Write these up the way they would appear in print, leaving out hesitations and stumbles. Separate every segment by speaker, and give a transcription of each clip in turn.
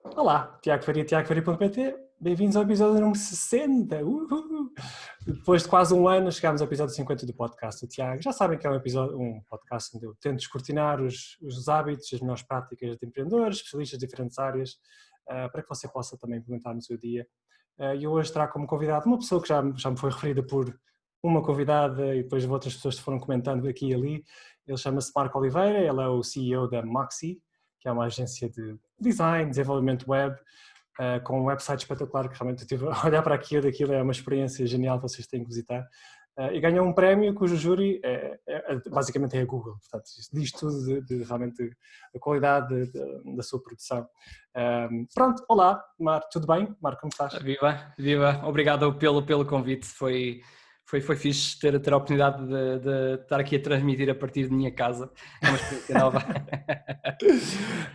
Speaker 1: Olá, Tiago Faria, tiagofaria.pt, bem-vindos ao episódio número 60. Depois de quase um ano, chegámos ao episódio 50 do podcast do Tiago. Já sabem que é um podcast onde eu tento descortinar os hábitos, as melhores práticas de empreendedores, especialistas de diferentes áreas, para que você possa também implementar no seu dia. E eu hoje trago como convidado uma pessoa que já me foi referida por uma convidada e depois outras pessoas que foram comentando aqui e ali. Ele chama-se Marco Oliveira, ele é o CEO da Moxie, que é uma agência de design, desenvolvimento web, com um website espetacular que realmente eu estive a olhar para aquilo, é uma experiência genial que vocês têm que visitar. E ganhou um prémio cujo júri basicamente é a Google, portanto diz tudo de realmente a qualidade da sua produção. Pronto, olá Marco, tudo bem? Marco, como estás?
Speaker 2: Viva, obrigado pelo convite, foi fixe ter a oportunidade de estar aqui a transmitir a partir de minha casa, é uma experiência nova.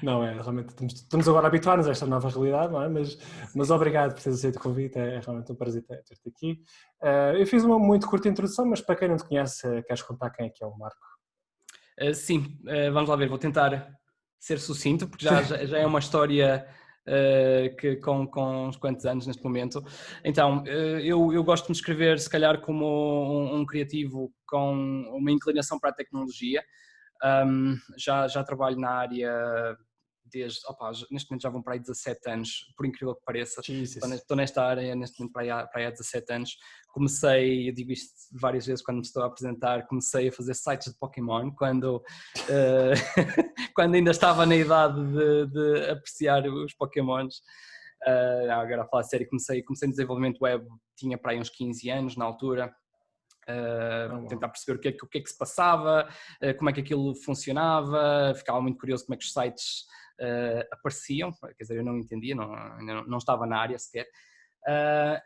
Speaker 1: Não, realmente estamos agora a habituar-nos a esta nova realidade, não é? Mas obrigado por teres aceito o convite, é realmente um prazer ter-te aqui. Eu fiz uma muito curta introdução, mas para quem não te conhece, queres contar quem é que é o Marco?
Speaker 2: Sim, vamos lá ver, vou tentar ser sucinto, porque já é uma história que com uns quantos anos neste momento. Então, eu gosto de me descrever se calhar como um criativo com uma inclinação para a tecnologia. Já trabalho na área neste momento já vão para aí 17 anos, por incrível que pareça.
Speaker 1: Jesus.
Speaker 2: Estou nesta área neste momento para aí há 17 anos. Comecei, eu digo isto várias vezes quando me estou a apresentar, comecei a fazer sites de Pokémon quando quando ainda estava na idade de apreciar os Pokémons. Agora a falar sério, comecei no desenvolvimento web, tinha para aí uns 15 anos na altura. Tentar perceber o que é que se passava, como é que aquilo funcionava, ficava muito curioso como é que os sites apareciam, quer dizer, eu não entendia, não estava na área sequer.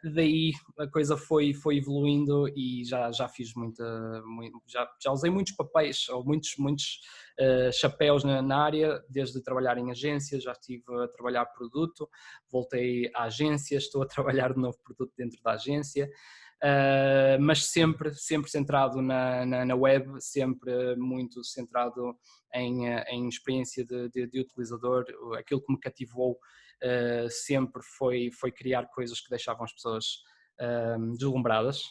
Speaker 2: Daí a coisa foi evoluindo e já fiz já usei muitos papéis ou muitos chapéus na área, desde trabalhar em agências, já estive a trabalhar produto, voltei à agência, estou a trabalhar de novo produto dentro da agência. Mas sempre centrado na web, sempre muito centrado em experiência de utilizador. Aquilo que me cativou sempre foi criar coisas que deixavam as pessoas deslumbradas,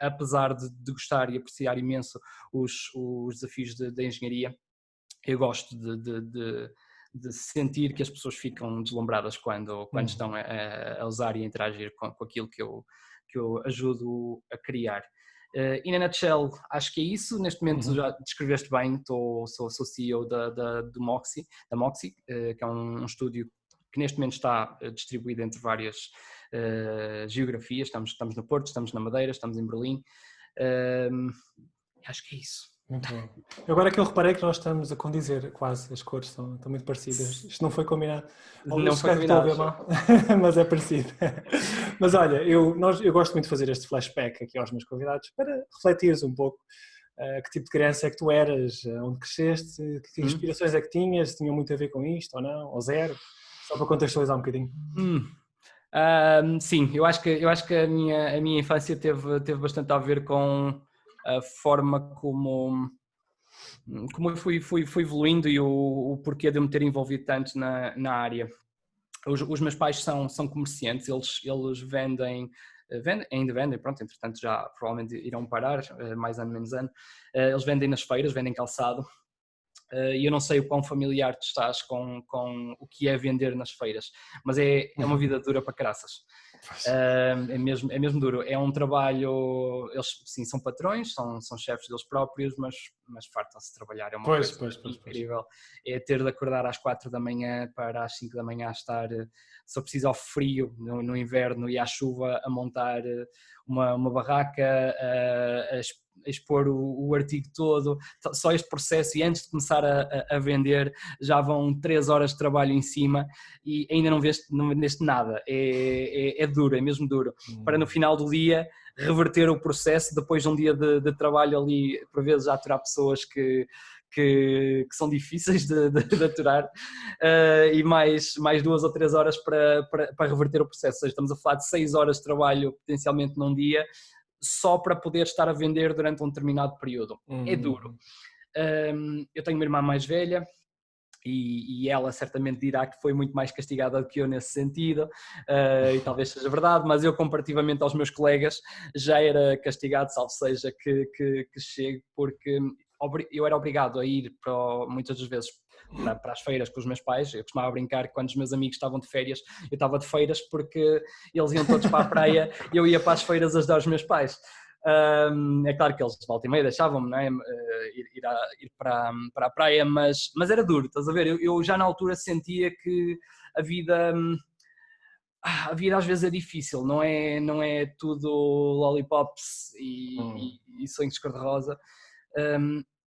Speaker 2: apesar de gostar e apreciar imenso os desafios da engenharia. Eu gosto de sentir que as pessoas ficam deslumbradas quando estão a usar e a interagir com aquilo que eu ajudo a criar. E na nutshell, acho que é isso. Neste momento já descreveste bem, sou CEO da Moxie, que é um estúdio que neste momento está distribuído entre várias geografias. Estamos no Porto, estamos na Madeira, estamos em Berlim. Acho que é isso.
Speaker 1: Muito bom. Agora que eu reparei que nós estamos a condizer quase, as cores estão muito parecidas. Isto não foi combinado.
Speaker 2: Não
Speaker 1: Se
Speaker 2: foi
Speaker 1: calhar estou a
Speaker 2: combinado.
Speaker 1: ver mal, mas é parecido. Mas olha, eu gosto muito de fazer este flashback aqui aos meus convidados para refletires um pouco que tipo de criança é que tu eras, onde cresceste, que inspirações é que tinhas, tinham muito a ver com isto ou não, ou zero, só para contextualizar um bocadinho.
Speaker 2: Sim, eu acho que a minha infância teve bastante a ver com a forma como eu fui evoluindo e o porquê de eu me ter envolvido tanto na área. Os meus pais são comerciantes, eles ainda vendem, pronto, entretanto já provavelmente irão parar, mais ano menos ano. Eles vendem nas feiras, vendem calçado. E eu não sei o quão familiar tu estás com o que é vender nas feiras, mas é uma vida dura para caraças. É mesmo duro. É um trabalho, eles sim são patrões, são chefes deles próprios, mas fartam-se de trabalhar, é uma coisa incrível. É ter de acordar às 4 da manhã para às 5 da manhã estar, se eu preciso ao frio, no inverno e à chuva, a montar uma barraca, a expor o artigo todo, só este processo, e antes de começar a vender já vão 3 horas de trabalho em cima e ainda não vendeste nada. É duro, é mesmo duro, para no final do dia reverter o processo, depois de um dia de trabalho ali, por vezes já aturar pessoas que são difíceis de aturar, e mais 2 ou 3 horas para reverter o processo. Ou seja, estamos a falar de 6 horas de trabalho potencialmente num dia, só para poder estar a vender durante um determinado período. É duro. Eu tenho uma irmã mais velha, e ela certamente dirá que foi muito mais castigada do que eu nesse sentido, e talvez seja verdade, mas eu, comparativamente aos meus colegas, já era castigado, salvo seja que chegue, porque eu era obrigado a ir muitas das vezes para as feiras com os meus pais. Eu costumava brincar que quando os meus amigos estavam de férias, eu estava de feiras, porque eles iam todos para a praia e eu ia para as feiras ajudar os meus pais. É claro que eles de volta e meia deixavam-me, não é? Ir para a praia, mas era duro, estás a ver? Eu já na altura sentia que a vida às vezes é difícil, não é tudo lollipops e sonhos cor-de-rosa.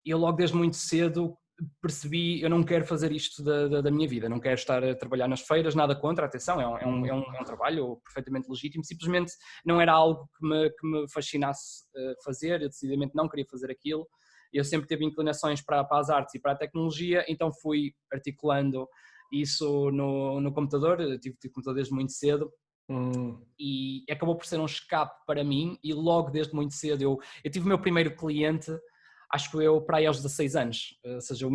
Speaker 2: Eu logo desde muito cedo percebi, eu não quero fazer isto da minha vida, não quero estar a trabalhar nas feiras, nada contra, atenção, é um trabalho perfeitamente legítimo, simplesmente não era algo que me fascinasse fazer, eu decididamente não queria fazer aquilo. Eu sempre tive inclinações para as artes e para a tecnologia, então fui articulando isso no computador. Eu tive computador desde muito cedo. E acabou por ser um escape para mim, e logo desde muito cedo eu tive o meu primeiro cliente, acho eu, para aí aos 16 anos, ou seja,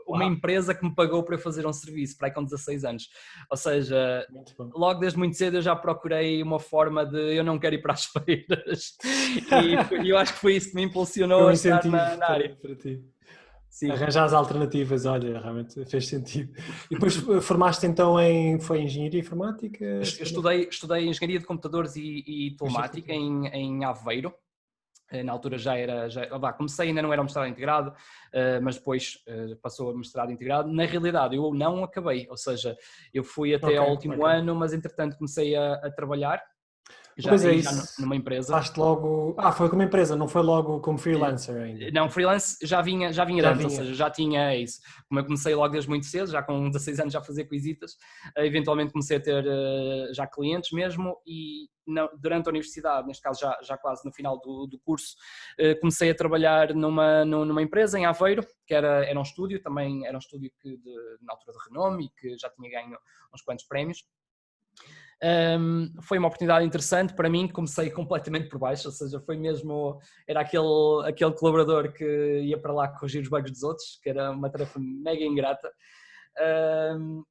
Speaker 2: uma empresa que me pagou para eu fazer um serviço, para aí com 16 anos, ou seja, logo desde muito cedo eu já procurei uma forma de eu não quero ir para as feiras, e eu acho que foi isso que me impulsionou a estar na área.
Speaker 1: Para ti.
Speaker 2: Sim.
Speaker 1: Arranjar as alternativas, olha, realmente fez sentido. E depois formaste então foi em Engenharia Informática?
Speaker 2: Eu estudei Engenharia de Computadores e Telemática em Aveiro. Na altura comecei, ainda não era um mestrado integrado, mas depois passou a mestrado integrado. Na realidade eu não acabei, ou seja, eu fui até ao último ano, mas entretanto comecei a trabalhar. Já numa empresa.
Speaker 1: Passaste logo... foi como empresa, não foi logo como freelancer ainda?
Speaker 2: Não, freelance já vinha antes, ou seja, já tinha isso. Como eu comecei logo desde muito cedo, já com 16 anos já fazia coisitas, eventualmente comecei a ter já clientes mesmo, e durante a universidade, neste caso já quase no final do curso, comecei a trabalhar numa empresa em Aveiro, que era um estúdio, também era um estúdio na altura de renome e que já tinha ganho uns quantos prémios. Foi uma oportunidade interessante para mim, comecei completamente por baixo, ou seja, era aquele colaborador que ia para lá corrigir os bugs dos outros, que era uma tarefa mega ingrata,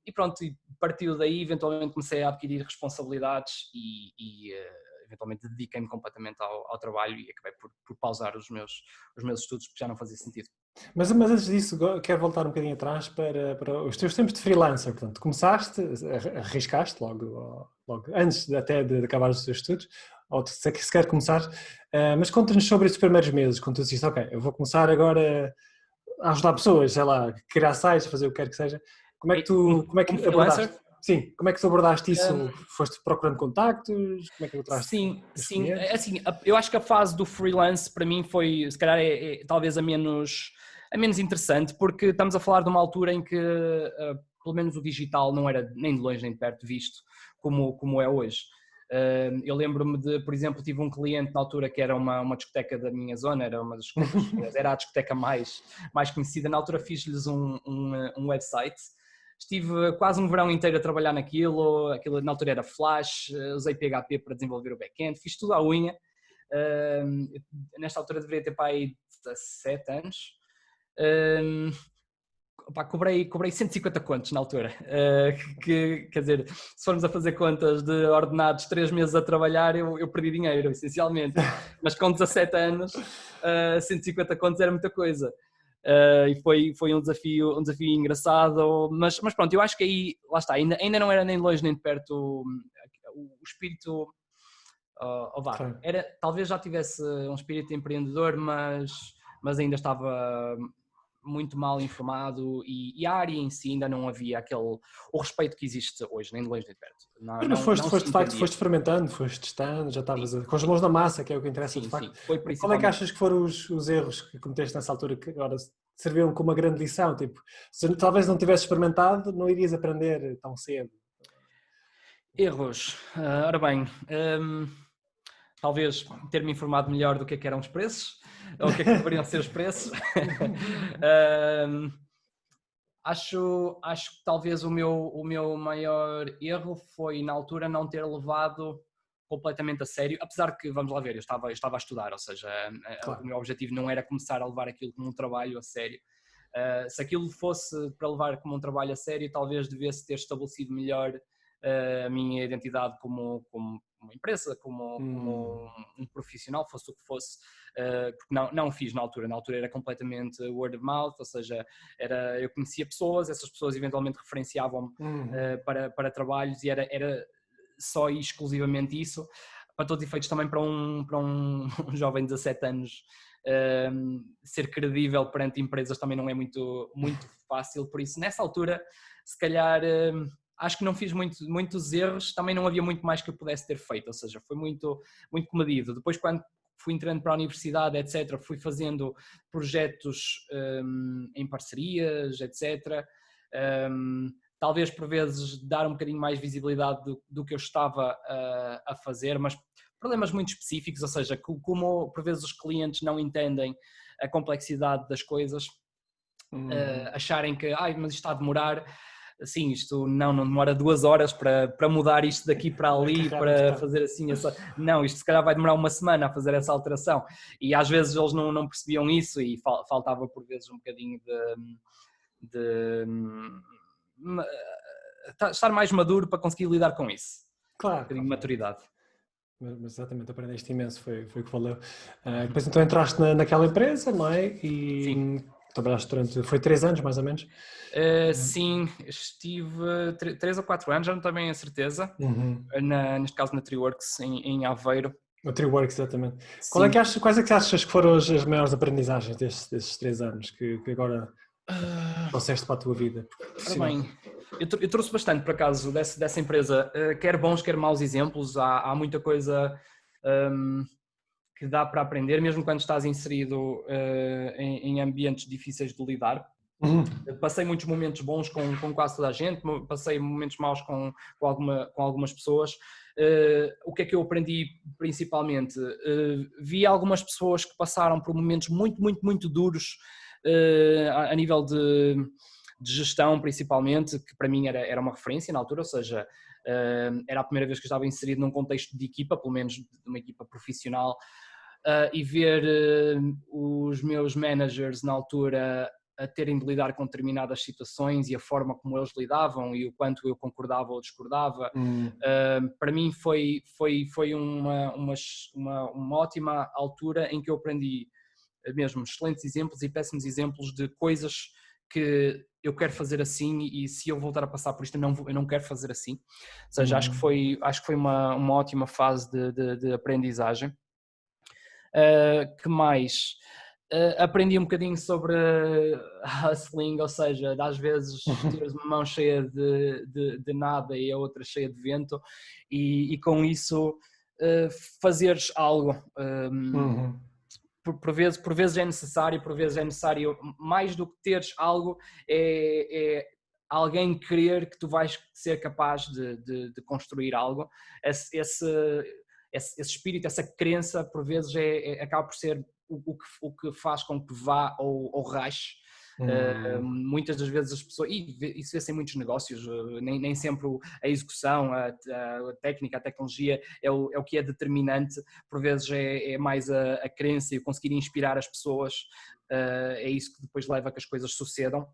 Speaker 2: e pronto, e partiu daí. Eventualmente comecei a adquirir responsabilidades e eventualmente dediquei-me completamente ao trabalho, e acabei por pausar os meus estudos, porque já não fazia sentido.
Speaker 1: Mas antes disso, quero voltar um bocadinho atrás para os teus tempos de freelancer. Portanto, começaste, arriscaste logo antes até de acabar os teus estudos, ou se quer começar, mas conta-nos sobre esses primeiros meses, quando tu disseste, ok, eu vou começar agora a ajudar pessoas, sei lá, criar sites, fazer o que quer que seja. Como é que abordaste? Sim, como é que tu abordaste isso? Foste procurando contactos? Como é que encontraste?
Speaker 2: Sim. Assim, eu acho que a fase do freelance para mim foi, se calhar, talvez a menos interessante, porque estamos a falar de uma altura em que pelo menos o digital não era nem de longe nem de perto visto como é hoje. Eu lembro-me por exemplo, tive um cliente na altura que era uma discoteca da minha zona, era uma das discotecas, era a discoteca mais conhecida. Na altura fiz-lhes um website. Estive quase um verão inteiro a trabalhar naquilo, na altura era Flash, usei PHP para desenvolver o back-end, fiz tudo à unha. Nesta altura deveria ter para aí 17 anos. Cobrei 150 contos na altura, quer dizer, se formos a fazer contas de ordenados 3 meses a trabalhar, eu perdi dinheiro, essencialmente, mas com 17 anos, 150 contos era muita coisa. E foi um desafio engraçado, mas pronto, eu acho que aí, lá está, ainda não era nem de longe nem de perto o espírito, talvez já tivesse um espírito empreendedor, mas ainda estava muito mal informado, e a área em si ainda não havia o respeito que existe hoje, nem de longe nem de perto.
Speaker 1: Foste fermentando, foste testando, já estavas com as mãos na massa, que é o que interessa de facto. Qual é que achas que foram os erros que cometeste nessa altura que agora serviram como uma grande lição? Tipo, se talvez não tivesses experimentado, não irias aprender tão cedo.
Speaker 2: Erros. Ora bem, talvez ter-me informado melhor do que eram os preços, ou o que deveriam ser os preços. Acho que talvez o meu maior erro foi, na altura, não ter levado completamente a sério, apesar que, vamos lá ver, eu estava a estudar, ou seja, claro, o meu objetivo não era começar a levar aquilo como um trabalho a sério. Se aquilo fosse para levar como um trabalho a sério, talvez devesse ter estabelecido melhor a minha identidade como uma empresa, como um profissional, fosse o que fosse, porque não o fiz na altura era completamente word of mouth, ou seja, eu conhecia pessoas, essas pessoas eventualmente referenciavam-me para trabalhos e era só e exclusivamente isso, para todos os efeitos também para um jovem de 17 anos ser credível perante empresas também não é muito fácil, por isso nessa altura se calhar acho que não fiz muitos erros, também não havia muito mais que eu pudesse ter feito, ou seja, foi muito comedido. Depois quando fui entrando para a universidade, etc., fui fazendo projetos em parcerias, etc., talvez por vezes dar um bocadinho mais visibilidade do que eu estava a fazer, mas problemas muito específicos, ou seja, como por vezes os clientes não entendem a complexidade das coisas, acharem que mas isto está a demorar, sim, isto não demora 2 horas para mudar isto daqui para ali, para fazer assim, não, isto se calhar vai demorar 1 semana a fazer essa alteração, e às vezes eles não percebiam isso e faltava por vezes um bocadinho de estar mais maduro para conseguir lidar com isso.
Speaker 1: Claro.
Speaker 2: Um bocadinho de maturidade.
Speaker 1: Mas exatamente, aprendeste imenso, foi o que valeu. Depois então entraste naquela empresa, não é? E sim. Trabalhaste foi 3 anos mais ou menos?
Speaker 2: Sim, estive 3 ou 4 anos, já não tenho bem a certeza, neste caso na Triworks em Aveiro.
Speaker 1: A Triworks, exatamente. Quais é que achas que foram as maiores aprendizagens desses 3 anos que agora trouxeste para a tua vida?
Speaker 2: Ora bem, eu trouxe bastante, por acaso, dessa empresa, quer bons, quer maus exemplos, há muita coisa que dá para aprender, mesmo quando estás inserido em ambientes difíceis de lidar. Passei muitos momentos bons com quase toda a gente, passei momentos maus com algumas pessoas. O que é que eu aprendi principalmente? Vi algumas pessoas que passaram por momentos muito duros a nível de gestão, principalmente, que para mim era uma referência na altura, ou seja, era a primeira vez que eu estava inserido num contexto de equipa, pelo menos de uma equipa profissional, e ver os meus managers na altura a terem de lidar com determinadas situações e a forma como eles lidavam e o quanto eu concordava ou discordava, para mim foi uma ótima altura em que eu aprendi mesmo excelentes exemplos e péssimos exemplos de coisas que eu quero fazer assim e se eu voltar a passar por isto eu não quero fazer assim. Ou seja, acho que foi uma ótima fase de aprendizagem. Que mais? Aprendi um bocadinho sobre hustling, ou seja, às vezes teres uma mão cheia de nada e a outra cheia de vento e com isso fazeres algo. Por vezes é necessário, mais do que teres algo, é alguém crer que tu vais ser capaz de construir algo. Esse espírito, essa crença, por vezes acaba por ser o que faz com que vá ou rache. Muitas das vezes as pessoas, e isso vê-se em muitos negócios, nem sempre a execução, a técnica, a tecnologia é o que é determinante, por vezes é mais a crença e o conseguir inspirar as pessoas, é isso que depois leva a que as coisas sucedam.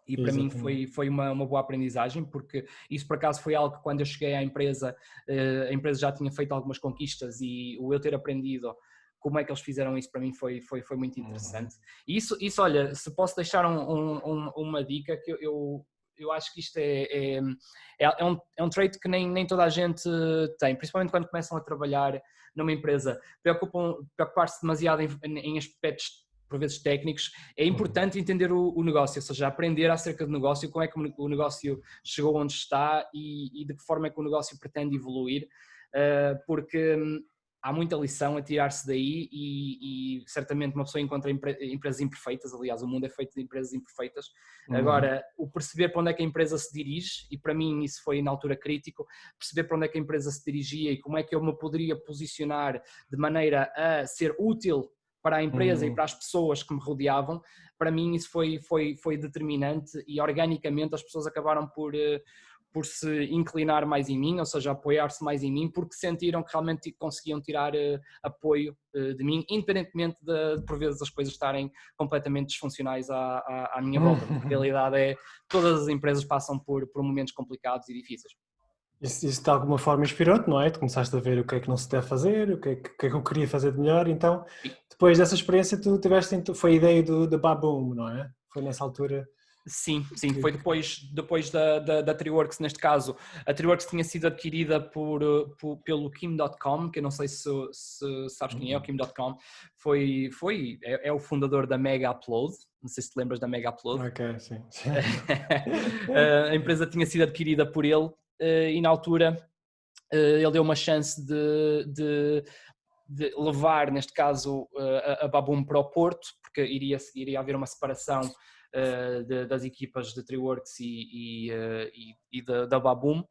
Speaker 2: E para mim foi uma boa aprendizagem, porque isso por acaso foi algo que quando eu cheguei à empresa, a empresa já tinha feito algumas conquistas e o eu ter aprendido como é que eles fizeram isso para mim foi muito interessante. E isso olha, se posso deixar uma dica, que eu acho que isto é um trait que nem toda a gente tem, principalmente quando começam a trabalhar numa empresa. Preocupar-se demasiado em aspectos por vezes técnicos, é importante entender o negócio, ou seja, aprender acerca do negócio, como é que o negócio chegou onde está e de que forma é que o negócio pretende evoluir, porque há muita lição a tirar-se daí e certamente uma pessoa encontra empresas imperfeitas, aliás, o mundo é feito de empresas imperfeitas. Agora, o perceber para onde é que a empresa se dirige, e para mim isso foi na altura crítico, perceber para onde é que a empresa se dirigia e como é que eu me poderia posicionar de maneira a ser útil para a empresa e para as pessoas que me rodeavam, para mim isso foi determinante e organicamente as pessoas acabaram por por se inclinar mais em mim, ou seja, apoiar-se mais em mim, porque sentiram que realmente conseguiam tirar apoio de mim, independentemente de por vezes as coisas estarem completamente disfuncionais à minha volta. A realidade é que todas as empresas passam por momentos complicados e difíceis.
Speaker 1: Isso de alguma forma inspirou-te, não é? Tu começaste a ver o que é que não se deve fazer, o que é que eu queria fazer de melhor, então depois dessa experiência tu tiveste, foi a ideia do Baboom, não é? Foi nessa altura...
Speaker 2: Sim, foi depois da Triworks, neste caso. A Triworks tinha sido adquirida pelo Kim.com, que eu não sei se sabes quem é o Kim.com, é o fundador da Mega Upload, não sei se te lembras da Mega Upload.
Speaker 1: Ok, sim.
Speaker 2: A empresa tinha sido adquirida por ele e na altura ele deu uma chance de levar, neste caso, a Baboom para o Porto, porque iria haver uma separação das equipas de Triworks e da Baboom.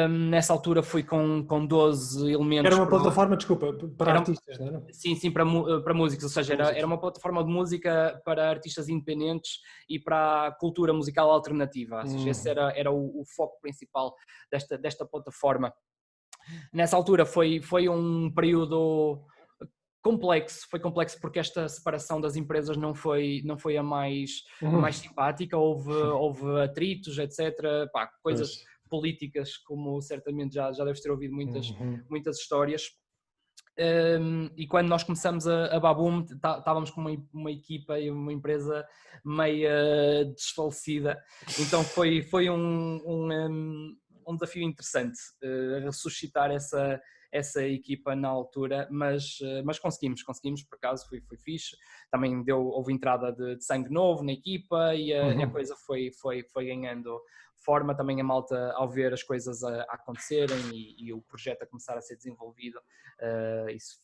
Speaker 2: Nessa altura fui com 12 elementos.
Speaker 1: Era uma plataforma, desculpa, para artistas, não era?
Speaker 2: Sim, para músicos, ou seja, era uma plataforma de música para artistas independentes e para a cultura musical alternativa, ou seja, esse era o foco principal desta plataforma. Nessa altura foi um período foi complexo porque esta separação das empresas não foi a mais simpática, houve atritos, etc, coisas políticas, como certamente já deves ter ouvido muitas histórias. E quando nós começamos a Baboom, estávamos com uma equipa e uma empresa meio desfalecida, então foi um desafio interessante ressuscitar essa equipa na altura, mas conseguimos, por acaso foi fixe, também houve entrada de sangue novo na equipa e a coisa foi ganhando forma, também a malta ao ver as coisas a acontecerem e o projeto a começar a ser desenvolvido, isso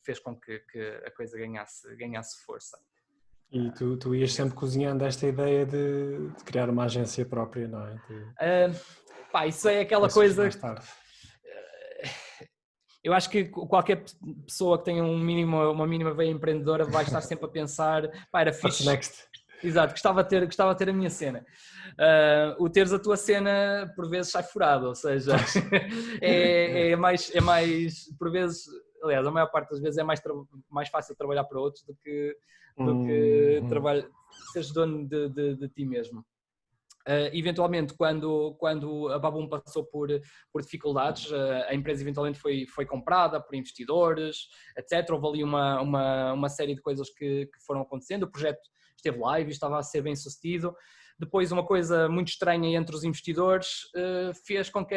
Speaker 2: fez com que a coisa ganhasse força.
Speaker 1: E tu ias sempre cozinhando esta ideia de criar uma agência própria, não é?
Speaker 2: Isso é aquela coisa... Eu acho que qualquer pessoa que tenha uma mínima veia empreendedora vai estar sempre a pensar, era fixe. Exato, gostava de ter a minha cena. O teres a tua cena por vezes sai furado, ou seja, é mais, por vezes, aliás, a maior parte das vezes é mais fácil trabalhar para outros do que seres dono de ti mesmo. Eventualmente, quando a Baboom passou por dificuldades, a empresa eventualmente foi comprada por investidores, etc. Houve ali uma série de coisas que foram acontecendo, o projeto esteve live e estava a ser bem sucedido. Depois, uma coisa muito estranha entre os investidores fez com que,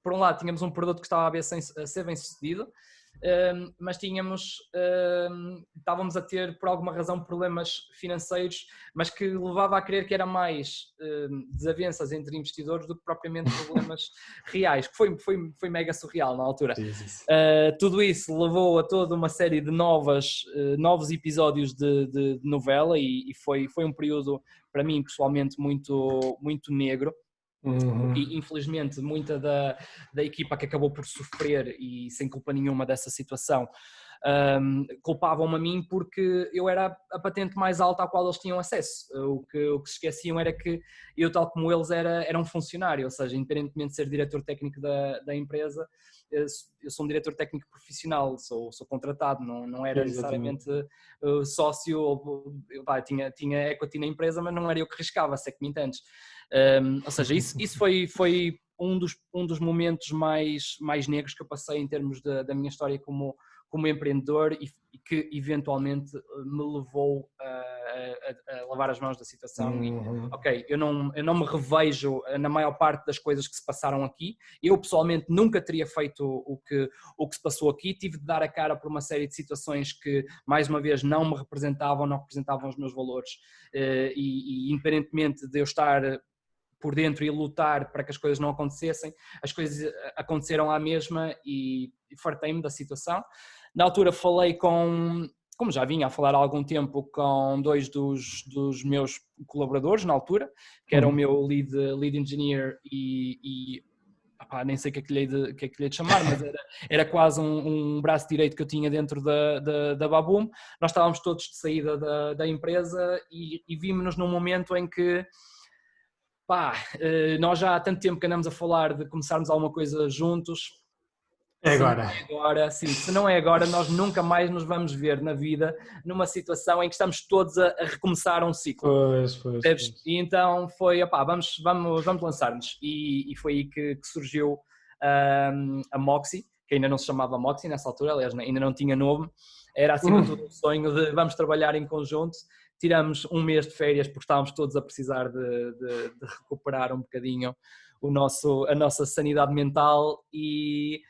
Speaker 2: por um lado, tínhamos um produto que estava a ser bem sucedido, mas estávamos a ter por alguma razão problemas financeiros, mas que levava a crer que era mais desavenças entre investidores do que propriamente problemas reais, que foi mega surreal na altura. Tudo isso levou a toda uma série de novos episódios de novela e foi um período para mim pessoalmente muito, muito negro. E infelizmente muita da equipa que acabou por sofrer e sem culpa nenhuma dessa situação culpavam-me a mim porque eu era a patente mais alta à qual eles tinham acesso. O que se esqueciam era que eu, tal como eles, era um funcionário, ou seja, independentemente de ser diretor técnico da empresa, eu sou um diretor técnico profissional, sou contratado, não era necessariamente sócio, tinha equity na empresa, mas não era eu que riscava, se é que me entendes. Ou seja, isso foi um dos momentos mais negros que eu passei em termos da minha história como empreendedor e que eventualmente me levou a lavar as mãos da situação e, ok, eu não me revejo na maior parte das coisas que se passaram aqui. Eu pessoalmente nunca teria feito o que se passou aqui, tive de dar a cara por uma série de situações que mais uma vez não me representavam os meus valores e independentemente de eu estar por dentro e lutar para que as coisas não acontecessem, as coisas aconteceram à mesma e fartei-me da situação. Na altura falei como já vinha a falar há algum tempo, com dois dos meus colaboradores na altura, que era o meu lead engineer e nem sei o que é que lhe hei de chamar, mas era quase um braço direito que eu tinha dentro da Baboom. Nós estávamos todos de saída da empresa e vimos-nos num momento em que Pá, nós já há tanto tempo que andamos a falar de começarmos alguma coisa juntos.
Speaker 1: É
Speaker 2: Se não
Speaker 1: agora.
Speaker 2: é agora, sim, se não é agora, nós nunca mais nos vamos ver na vida numa situação em que estamos todos a recomeçar um ciclo.
Speaker 1: Pois.
Speaker 2: E então foi, opá, vamos lançar-nos. E foi aí que surgiu a Moxie, que ainda não se chamava Moxie nessa altura, aliás, ainda não tinha nome. Era acima de tudo um sonho de vamos trabalhar em conjunto. Tiramos um mês de férias porque estávamos todos a precisar de recuperar um bocadinho a nossa sanidade mental e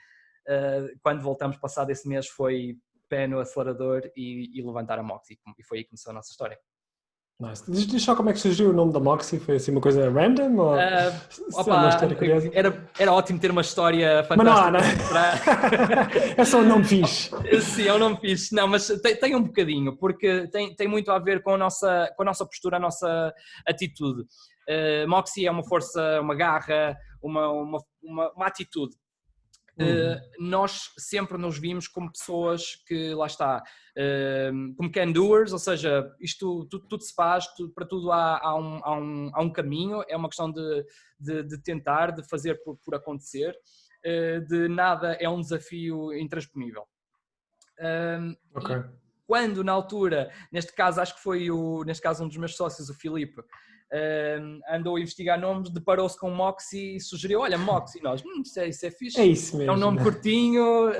Speaker 2: quando voltamos passado esse mês foi pé no acelerador e levantar a Moxie, e foi aí que começou a nossa história.
Speaker 1: Nice. Diz só como é que surgiu o nome da Moxie? Foi assim uma coisa random? Ou uma história curiosa?
Speaker 2: Era ótimo ter uma história fantástica.
Speaker 1: Mas não há, não é? É só um nome fixe.
Speaker 2: Sim, é um nome fixe. Não, mas tem um bocadinho, porque tem muito a ver com a nossa postura, a nossa atitude. Moxie é uma força, uma garra, uma atitude. Nós sempre nos vimos como pessoas que, lá está, como can-doers, ou seja, isto tudo se faz, para tudo há um caminho, é uma questão de tentar, de fazer por acontecer, de nada é um desafio intransponível.
Speaker 1: Ok.
Speaker 2: Quando, na altura, neste caso, acho que foi um dos meus sócios, o Filipe, andou a investigar nomes, deparou-se com Moxie e sugeriu, olha, Moxie, nós, isso é fixe,
Speaker 1: é isso mesmo.
Speaker 2: É um nome curtinho,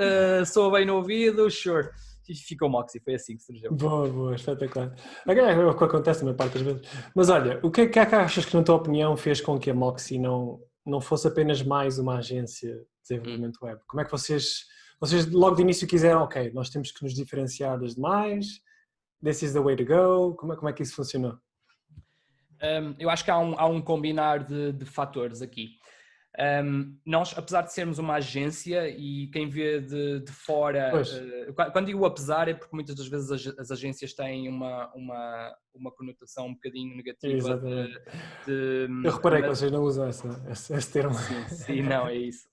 Speaker 2: soa bem no ouvido, sure. E ficou Moxie, foi assim que surgiu.
Speaker 1: Boa, espetacular. É o que acontece a maior parte das vezes. Mas olha, o que é que achas que, na tua opinião, fez com que a Moxie não fosse apenas mais uma agência de desenvolvimento web? Como é que vocês logo de início quiseram, ok, nós temos que nos diferenciar das demais, this is the way to go, como é que isso funcionou?
Speaker 2: Eu acho que há um combinar de fatores aqui. Nós, apesar de sermos uma agência, e quem vê de fora, quando digo apesar é porque muitas das vezes as agências têm uma conotação um bocadinho negativa.
Speaker 1: Eu reparei que vocês não usam esse termo.
Speaker 2: Sim, não, é isso.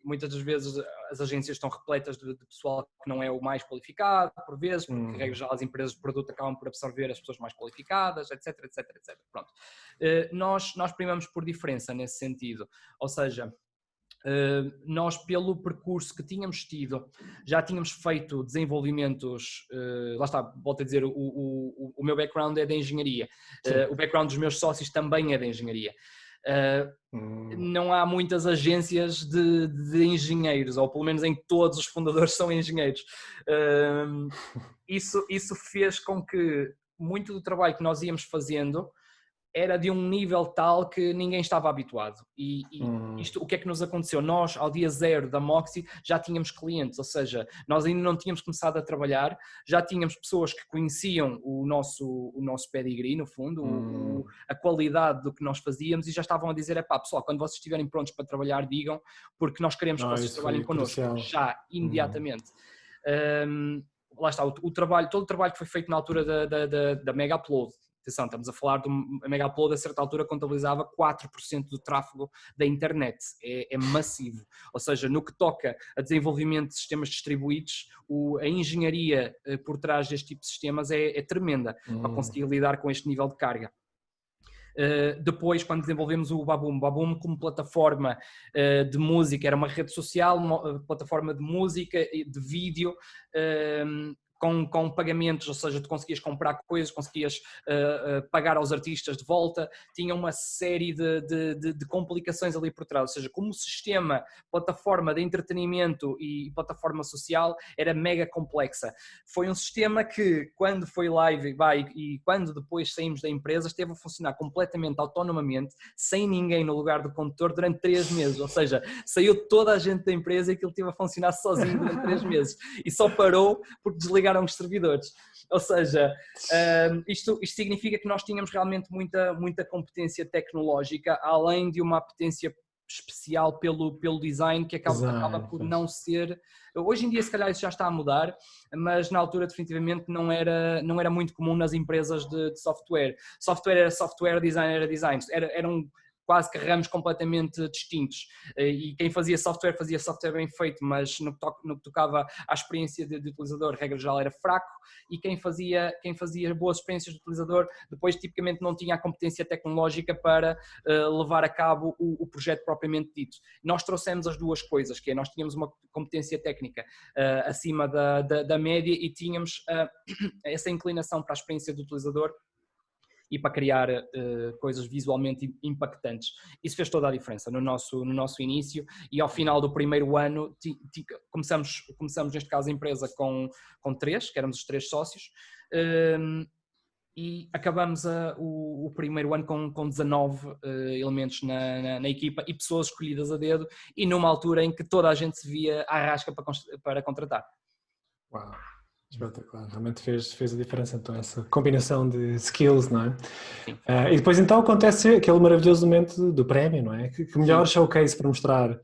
Speaker 2: Muitas das vezes as agências estão repletas de pessoal que não é o mais qualificado, por vezes, porque regra já as empresas de produto acabam por absorver as pessoas mais qualificadas, etc. Pronto. Nós primamos por diferença nesse sentido, ou seja, nós, pelo percurso que tínhamos tido, já tínhamos feito desenvolvimentos, lá está, volto a dizer, o meu background é de engenharia, o background dos meus sócios também é de engenharia. Não há muitas agências de engenheiros, ou pelo menos em todos os fundadores são engenheiros. Isso fez com que muito do trabalho que nós íamos fazendo era de um nível tal que ninguém estava habituado. E isto, o que é que nos aconteceu? Nós, ao dia zero da Moxie, já tínhamos clientes, ou seja, nós ainda não tínhamos começado a trabalhar, já tínhamos pessoas que conheciam o nosso pedigree, no fundo, a qualidade do que nós fazíamos, e já estavam a dizer, pessoal, quando vocês estiverem prontos para trabalhar, digam, porque nós queremos que vocês trabalhem connosco, já, imediatamente. Lá está, todo o trabalho que foi feito na altura da Mega Upload. Atenção, estamos a falar de uma Mega Upload, a certa altura contabilizava 4% do tráfego da internet, é massivo, ou seja, no que toca a desenvolvimento de sistemas distribuídos, a engenharia por trás deste tipo de sistemas é tremenda para conseguir lidar com este nível de carga. Depois, quando desenvolvemos o Baboom como plataforma de música, era uma rede social, uma plataforma de música, de vídeo, com pagamentos, ou seja, tu conseguias comprar coisas, conseguias pagar aos artistas de volta, tinha uma série de complicações ali por trás, ou seja, como sistema, plataforma de entretenimento e plataforma social, era mega complexa. Foi um sistema que, quando foi live e quando depois saímos da empresa, esteve a funcionar completamente autonomamente, sem ninguém no lugar do condutor durante 3 meses, ou seja, saiu toda a gente da empresa e aquilo esteve a funcionar sozinho durante 3 meses, e só parou porque desligaram os servidores. Ou seja, isto significa que nós tínhamos realmente muita competência tecnológica, além de uma apetência especial pelo design, que acaba por não ser... Hoje em dia, se calhar, isso já está a mudar, mas na altura, definitivamente, não era muito comum nas empresas de software. Software era software, design era design. Eram quase que ramos completamente distintos, e quem fazia software bem feito, mas no que tocava à experiência de utilizador, regra geral era fraco, e quem fazia boas experiências de utilizador, depois tipicamente não tinha a competência tecnológica para levar a cabo o projeto propriamente dito. Nós trouxemos as duas coisas, que é, nós tínhamos uma competência técnica acima da média e tínhamos essa inclinação para a experiência do utilizador e para criar coisas visualmente impactantes. Isso fez toda a diferença no nosso início, e ao final do primeiro ano começamos neste caso a empresa com 3, que éramos os 3 sócios, e acabamos o primeiro ano com 19 elementos na equipa e pessoas escolhidas a dedo, e numa altura em que toda a gente se via à rasca para contratar.
Speaker 1: Uau, espetacular, realmente fez a diferença então essa combinação de skills, não é?
Speaker 2: Sim.
Speaker 1: E depois então acontece aquele maravilhoso momento do prémio, não é? Que melhor showcase para mostrar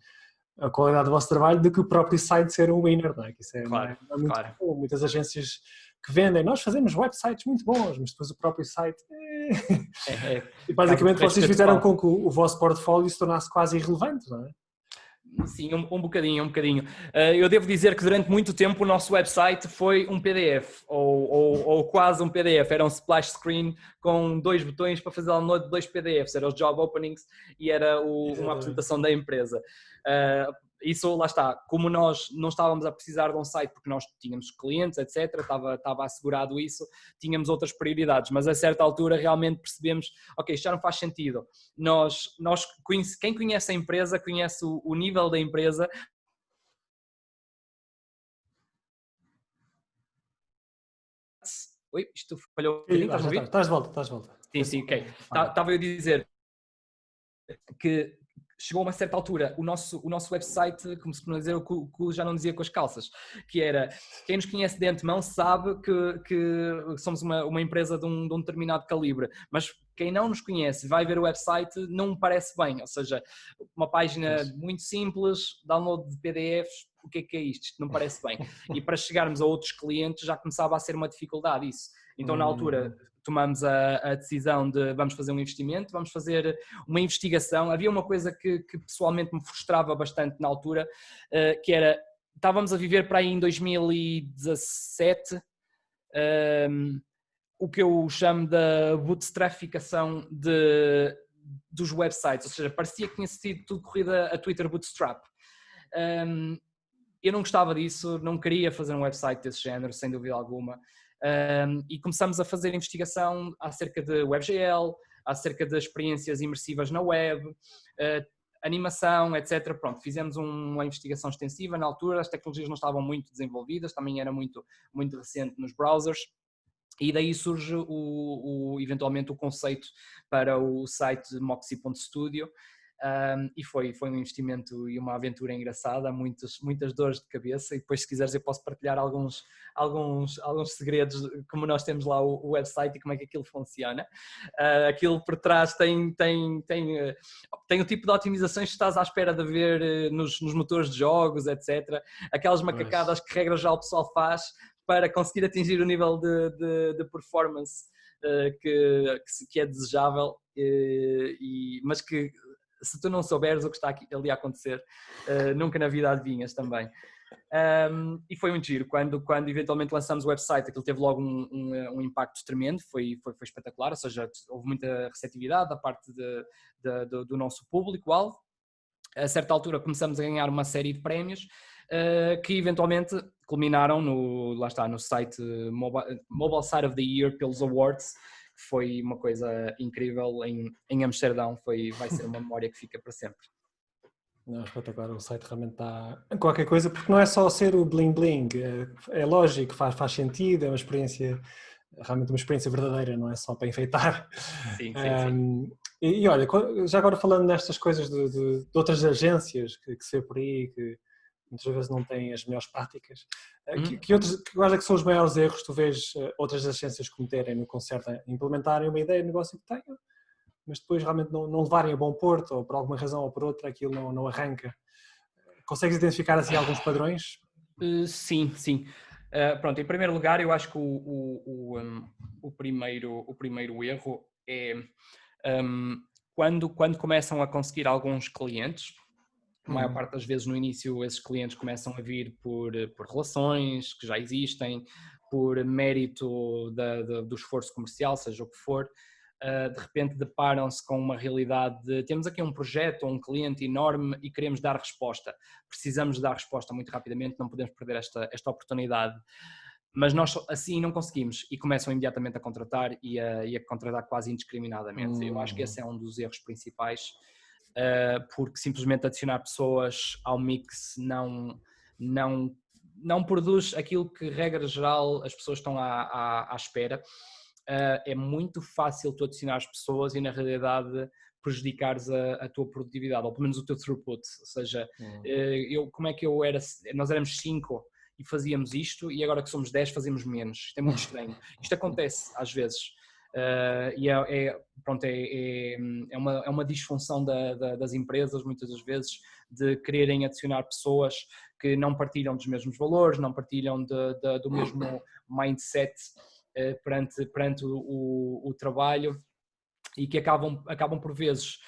Speaker 1: a qualidade do vosso trabalho do que o próprio site ser um winner, não é? Que isso
Speaker 2: Claro,
Speaker 1: não é muito
Speaker 2: claro.
Speaker 1: bom. Muitas agências que vendem, nós fazemos websites muito bons, mas depois o próprio site... E basicamente vocês fizeram com que o vosso portfólio se tornasse quase irrelevante, não é?
Speaker 2: Sim, um bocadinho. Eu devo dizer que durante muito tempo o nosso website foi um PDF, ou quase um PDF. Era um splash screen com 2 botões para fazer download de 2 PDFs. Era os job openings e era uma apresentação da empresa. Isso, lá está, como nós não estávamos a precisar de um site porque nós tínhamos clientes, etc., estava assegurado isso, tínhamos outras prioridades, mas a certa altura realmente percebemos, ok, isto já não faz sentido. Quem conhece a empresa, conhece o nível da empresa. Oi, isto falhou um bocadinho, estás a ouvir?
Speaker 1: Estás de volta.
Speaker 2: Sim, ok. Estava eu a dizer que chegou a uma certa altura, o nosso website, como se costuma dizer, o que já não dizia com as calças, que era, quem nos conhece de antemão sabe que somos uma empresa de um determinado calibre, mas quem não nos conhece vai ver o website, não me parece bem, ou seja, uma página muito simples, download de PDFs, o que é isto? Isto não parece bem. E para chegarmos a outros clientes já começava a ser uma dificuldade isso. Então na altura tomamos a decisão de vamos fazer um investimento, vamos fazer uma investigação. Havia uma coisa que pessoalmente me frustrava bastante na altura, que era, estávamos a viver para aí em 2017, o que eu chamo da bootstrapificação dos websites, ou seja, parecia que tinha sido tudo corrida a Twitter Bootstrap. Eu não gostava disso, não queria fazer um website desse género, sem dúvida alguma. E começamos a fazer investigação acerca de WebGL, acerca de experiências imersivas na web, animação, etc. Pronto, fizemos uma investigação extensiva na altura, as tecnologias não estavam muito desenvolvidas, também era muito recente nos browsers, e daí surge eventualmente o conceito para o site moxie.studio. E foi um investimento e uma aventura engraçada, muitas dores de cabeça, e depois se quiseres eu posso partilhar alguns segredos, como nós temos lá o website e como é que aquilo funciona. Aquilo por trás tem o tipo de otimizações que estás à espera de ver nos motores de jogos, etc. Aquelas macacadas que regra já o pessoal faz para conseguir atingir o nível de performance que é desejável, mas que se tu não souberes o que está ali a acontecer, nunca na vida adivinhas também. E foi muito giro. Quando eventualmente lançamos o website, aquilo teve logo um impacto tremendo, foi espetacular, ou seja, houve muita receptividade da parte do nosso público-alvo. A certa altura começamos a ganhar uma série de prémios que eventualmente culminaram no site Mobile Site of the Year pelos Awards. Foi uma coisa incrível em Amsterdão, vai ser uma memória que fica para sempre.
Speaker 1: Não, espetacular, o site realmente está qualquer coisa, porque não é só ser o bling bling, é lógico, faz sentido, é uma experiência, realmente uma experiência verdadeira, não é só para enfeitar.
Speaker 2: Sim.
Speaker 1: E olha, já agora falando nestas coisas de outras agências que se vê por aí, que muitas vezes não têm as melhores práticas, quais é que são os maiores erros que tu vês outras agências cometerem no que concerne a implementarem uma ideia de negócio que tenham, mas depois realmente não levarem a bom porto, ou por alguma razão ou por outra aquilo não arranca? Consegues identificar assim alguns padrões?
Speaker 2: Sim. Pronto, em primeiro lugar, eu acho que o primeiro erro é quando começam a conseguir alguns clientes, a maior parte das vezes no início esses clientes começam a vir por relações que já existem, por mérito do esforço comercial, seja o que for. De repente deparam-se com uma realidade de temos aqui um projeto ou um cliente enorme e queremos dar resposta. Precisamos dar resposta muito rapidamente, não podemos perder esta oportunidade. Mas nós assim não conseguimos e começam imediatamente a contratar e a contratar quase indiscriminadamente. Eu acho que esse é um dos erros principais, porque simplesmente adicionar pessoas ao mix não produz aquilo que, regra geral, as pessoas estão à espera. É muito fácil tu adicionar as pessoas e, na realidade, prejudicares a tua produtividade, ou pelo menos o teu throughput. Ou seja, nós éramos 5 e fazíamos isto, e agora que somos 10 fazemos menos. Isto é muito estranho. Isto acontece às vezes. E é uma disfunção das empresas, muitas das vezes, de quererem adicionar pessoas que não partilham dos mesmos valores, não partilham do mesmo mindset perante o trabalho, e que acabam por vezes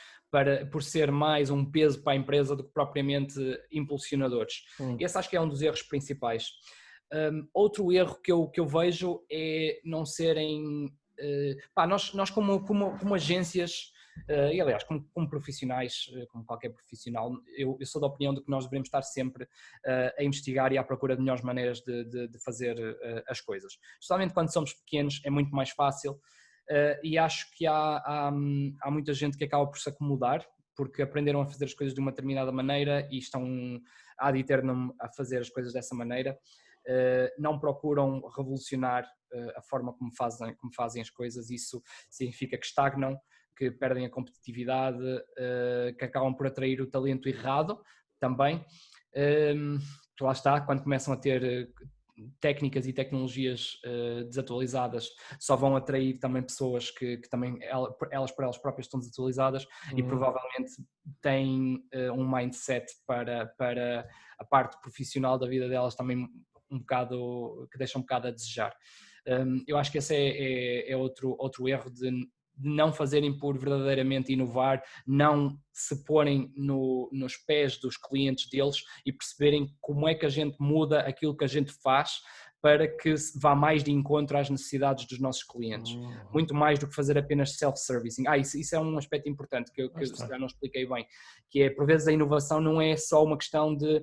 Speaker 2: por ser mais um peso para a empresa do que propriamente impulsionadores. Esse acho que é um dos erros principais. Outro erro que eu vejo é não serem... nós como agências, e aliás como profissionais, como qualquer profissional, eu sou da opinião de que nós devemos estar sempre a investigar e à procura de melhores maneiras de fazer as coisas. Especialmente quando somos pequenos é muito mais fácil, e acho que há muita gente que acaba por se acomodar porque aprenderam a fazer as coisas de uma determinada maneira e estão ad eternum a fazer as coisas dessa maneira. Não procuram revolucionar a forma como fazem as coisas. Isso significa que estagnam, que perdem a competitividade, que acabam por atrair o talento errado também. Lá está, quando começam a ter técnicas e tecnologias desatualizadas, só vão atrair também pessoas que também elas por elas próprias estão desatualizadas e provavelmente têm um mindset para a parte profissional da vida delas também que deixa um bocado a desejar. Eu acho que esse é outro erro de não fazerem por verdadeiramente inovar, não se porem nos pés dos clientes deles e perceberem como é que a gente muda aquilo que a gente faz para que vá mais de encontro às necessidades dos nossos clientes. Muito mais do que fazer apenas self-servicing. Isso é um aspecto importante que eu já não expliquei bem, que é, por vezes, a inovação não é só uma questão de,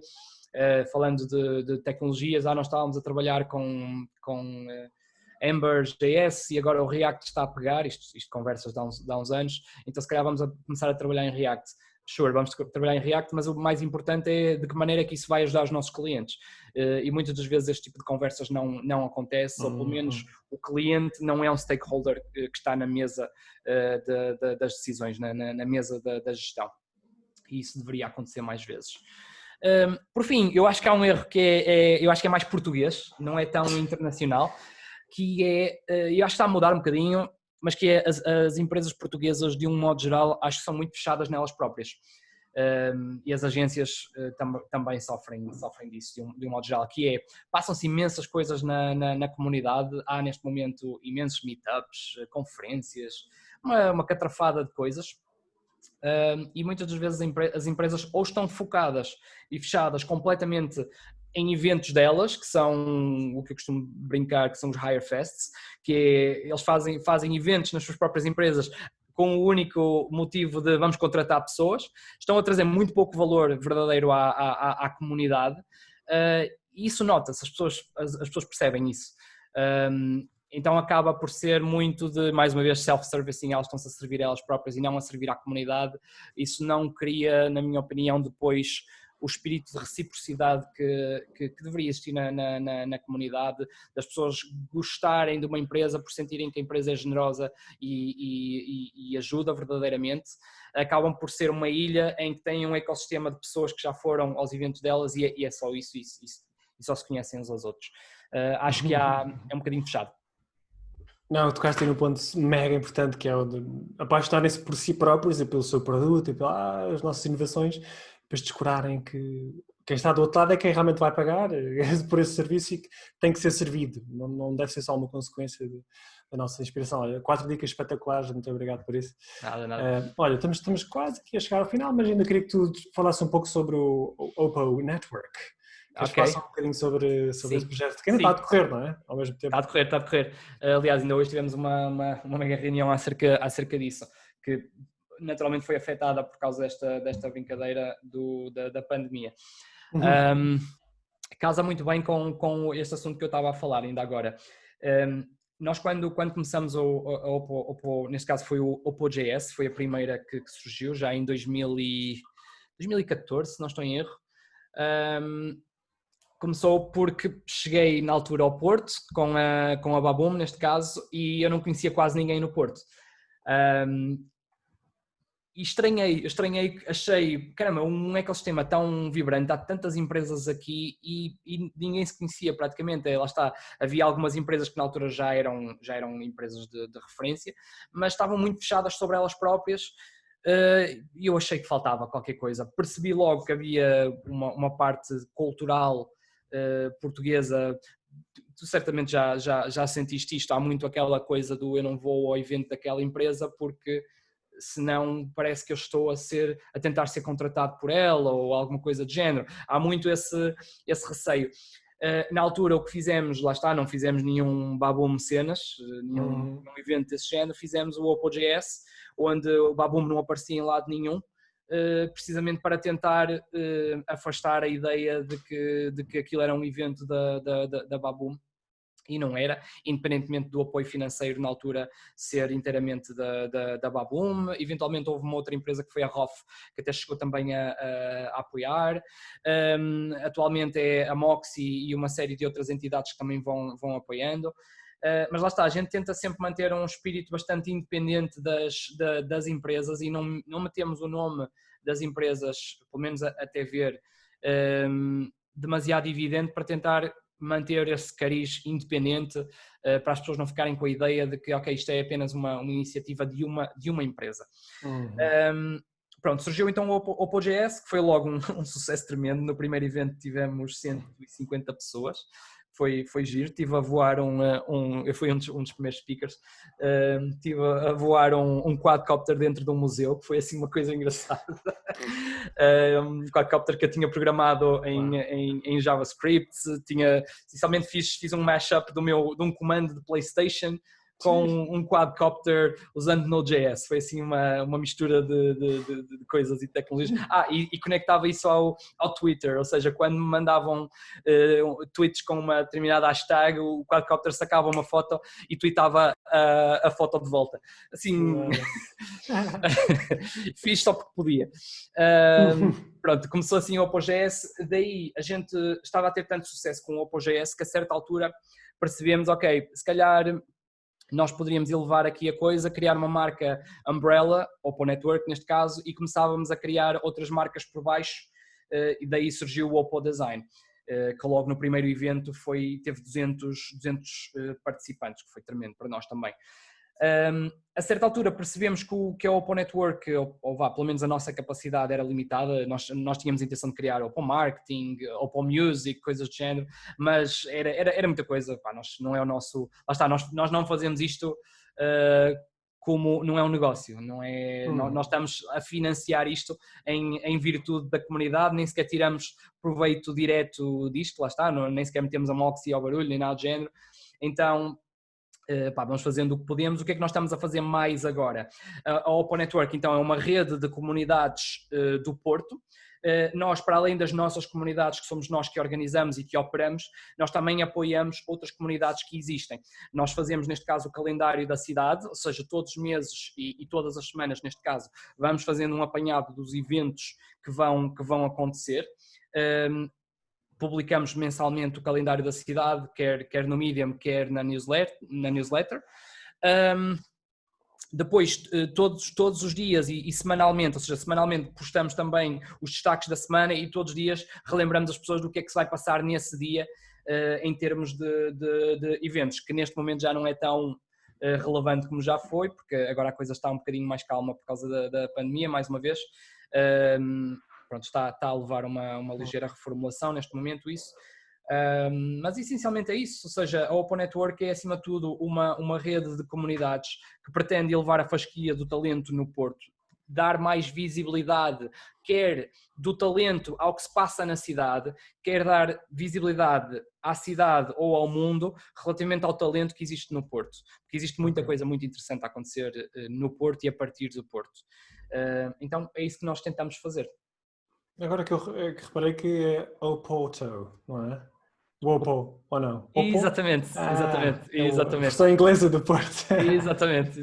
Speaker 2: falando de tecnologias, nós estávamos a trabalhar com Ember.js e agora o React está a pegar, isto conversas de há uns anos, então se calhar vamos a começar a trabalhar em React. Sure, vamos trabalhar em React, mas o mais importante é de que maneira é que isso vai ajudar os nossos clientes. E muitas das vezes este tipo de conversas não acontece, ou pelo menos o cliente não é um stakeholder que está na mesa das decisões, na mesa da gestão. E isso deveria acontecer mais vezes. Por fim, eu acho que há um erro que eu acho que é mais português, não é tão internacional, que eu acho que está a mudar um bocadinho, mas que é as empresas portuguesas, de um modo geral, acho que são muito fechadas nelas próprias. E as agências também sofrem disso, de um modo geral, que passam-se imensas coisas na comunidade. Há neste momento imensos meetups, conferências, uma catrafada de coisas. E muitas das vezes as empresas ou estão focadas e fechadas completamente em eventos delas, que são o que eu costumo brincar, que são os Hire Fests, que eles fazem eventos nas suas próprias empresas com o único motivo de vamos contratar pessoas, estão a trazer muito pouco valor verdadeiro à comunidade, e isso nota-se, as pessoas percebem isso. Então acaba por ser muito de, mais uma vez, self-servicing, elas estão-se a servir a elas próprias e não a servir à comunidade. Isso não cria, na minha opinião, depois o espírito de reciprocidade que deveria existir na comunidade, das pessoas gostarem de uma empresa por sentirem que a empresa é generosa e ajuda verdadeiramente. Acabam por ser uma ilha em que têm um ecossistema de pessoas que já foram aos eventos delas e é só isso, e só se conhecem uns aos outros. Acho que é um bocadinho fechado.
Speaker 1: Não, tocaste aí num ponto mega importante, que é o de apaixonarem-se por si próprios e pelo seu produto e pelas nossas inovações, depois descurarem que quem está do outro lado é quem realmente vai pagar por esse serviço e que tem que ser servido, não deve ser só uma consequência da nossa inspiração. Olha, 4 dicas espetaculares, muito obrigado por isso.
Speaker 2: Nada.
Speaker 1: Olha, estamos quase aqui a chegar ao final, mas ainda queria que tu falasses um pouco sobre o Oppo Network. Queres
Speaker 2: Ok,
Speaker 1: falar um bocadinho sobre esse
Speaker 2: sim,
Speaker 1: projeto que ainda está a decorrer, não é? Ao mesmo tempo.
Speaker 2: está a decorrer. Aliás, ainda hoje tivemos uma mega reunião acerca disso, que naturalmente foi afetada por causa desta brincadeira da pandemia.
Speaker 1: Uhum.
Speaker 2: Casa muito bem com este assunto que eu estava a falar ainda agora. Nós quando começamos a Oppo, neste caso foi o Oppo.js, foi a primeira que surgiu já em 2014, se não estou em erro. Começou porque cheguei na altura ao Porto, com a Baboom neste caso, e eu não conhecia quase ninguém no Porto. E estranhei, achei, caramba, um ecossistema tão vibrante, há tantas empresas aqui e ninguém se conhecia praticamente, lá está, havia algumas empresas que na altura já eram empresas de referência, mas estavam muito fechadas sobre elas próprias e eu achei que faltava qualquer coisa. Percebi logo que havia uma parte cultural portuguesa. Tu certamente já sentiste isto, há muito aquela coisa do eu não vou ao evento daquela empresa porque senão parece que eu estou a tentar ser contratado por ela ou alguma coisa do género. Há muito esse receio. Na altura o que fizemos, lá está, não fizemos nenhum Baboom cenas, nenhum evento desse género, fizemos o Oppo.js, onde o Baboom não aparecia em lado nenhum, precisamente para tentar afastar a ideia de que aquilo era um evento da Baboom. E não era, independentemente do apoio financeiro na altura ser inteiramente da Baboom. Eventualmente houve uma outra empresa que foi a ROF, que até chegou também a apoiar. Atualmente é a Moxie e uma série de outras entidades que também vão apoiando. Mas lá está, a gente tenta sempre manter um espírito bastante independente das empresas e não metemos o nome das empresas, pelo menos até ver, demasiado evidente para tentar manter esse cariz independente para as pessoas não ficarem com a ideia de que, ok, isto é apenas uma iniciativa de uma empresa. Pronto, surgiu então o Oppo.js, que foi logo um sucesso tremendo. No primeiro evento tivemos 150 pessoas. Foi giro, estive a voar eu fui um dos primeiros speakers, estive a voar um quadcopter dentro de um museu, que foi assim uma coisa engraçada. Um quadcopter que eu tinha programado em JavaScript, essencialmente fiz um mashup de um comando de PlayStation com um quadcopter usando Node.js. Foi assim uma mistura de coisas e tecnologias. E conectava isso ao Twitter, ou seja, quando me mandavam tweets com uma determinada hashtag, o quadcopter sacava uma foto e tweetava a foto de volta. Assim, fiz só porque podia. Pronto, começou assim o Oppo.js, daí a gente estava a ter tanto sucesso com o Oppo.js que a certa altura percebemos, ok, se calhar nós poderíamos elevar aqui a coisa, criar uma marca umbrella, Oppo Network neste caso, e começávamos a criar outras marcas por baixo, e daí surgiu o Oppo Design, que logo no primeiro evento teve 200 participantes, que foi tremendo para nós também. A certa altura percebemos que a Oppo Network, ou pelo menos a nossa capacidade era limitada, nós tínhamos a intenção de criar Oppo Marketing, Oppo Music, coisas do género, mas era muita coisa, não é o nosso, lá está, nós não fazemos isto como, não é um negócio, não é, nós estamos a financiar isto em virtude da comunidade, nem sequer tiramos proveito direto disto, lá está, nem sequer metemos a Moxie ao barulho, nem nada do género, então vamos fazendo o que podemos. O que é que nós estamos a fazer mais agora? A Oppo Network, então, é uma rede de comunidades do Porto. Nós, para além das nossas comunidades, que somos nós que organizamos e que operamos, nós também apoiamos outras comunidades que existem. Nós fazemos, neste caso, o calendário da cidade, ou seja, todos os meses e todas as semanas, neste caso, vamos fazendo um apanhado dos eventos que vão acontecer. Publicamos mensalmente o calendário da cidade, quer no Medium, quer na newsletter. Depois, todos os dias e semanalmente, ou seja, semanalmente postamos também os destaques da semana e todos os dias relembramos as pessoas do que é que se vai passar nesse dia em termos de eventos, que neste momento já não é tão relevante como já foi, porque agora a coisa está um bocadinho mais calma por causa da pandemia, mais uma vez. pronto, está a levar uma ligeira reformulação neste momento isso. Mas essencialmente é isso, ou seja, a Open Network é acima de tudo uma rede de comunidades que pretende elevar a fasquia do talento no Porto, dar mais visibilidade, quer do talento ao que se passa na cidade, quer dar visibilidade à cidade ou ao mundo relativamente ao talento que existe no Porto, porque existe muita coisa muito interessante a acontecer no Porto e a partir do Porto. Então é isso que nós tentamos fazer.
Speaker 1: Agora que eu reparei que é Opoto, não é? O Opo, ou não? Opo?
Speaker 2: Exatamente, exatamente.
Speaker 1: A versão inglesa do Porto.
Speaker 2: Exatamente.